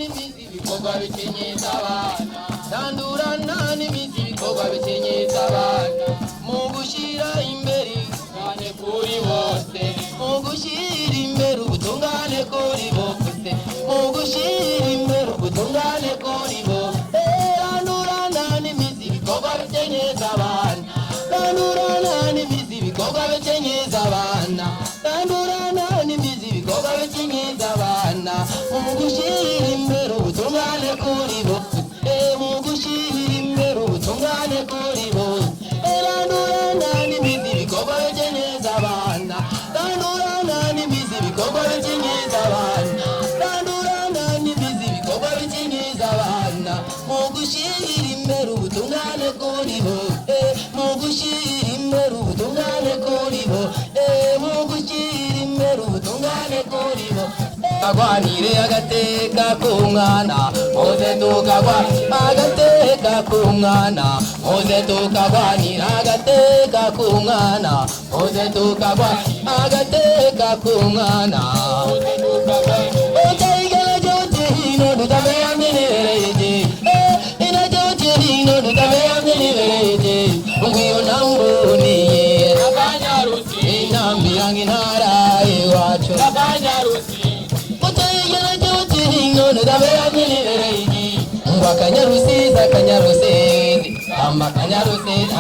n'imizi ibikorwa bikenyeza abana tandurana n'imizi ibikorwa bikenyeza abana mu gushyira imbere ubutungane kuri bose mu gushyira imbere ubutungane kuri bose mu gushyira imbere ubutungane kuri bose tandurana n'imizi ibikorwa bikenyeza abana tandurana n'imizi ibikorwa bikenyeza abana tandurana n'imizi ibikorwa bikenyeza abana mu gushyira imbere ubutungane kuri bose mu gushyira imbere ubutungane kuri bose tandurana n'imizi ibikorwa bikenyeza abana tandurana n'imizi ibikorwa bikenyeza abana tandurana n'imizi ibikorwa bikenyeza abana mu gushyira imbere ubutungane kuri bose mu gushyira imbere ubutungane kuri bose mu gushyira imbere ubutungane kuri bose agwanire agateka k'umwana muze tukagwa agateka k'umwana muze tukagwanira agateka k'umwana muze tukagwa agateka k'umwana utayigera jote hino tutamenya myenereje jote hino tutamenya myenereje ngwiyo nambuniye inambi yange ntara iwacu Akanyarusizi, akanyarusizi, akanyarusizi,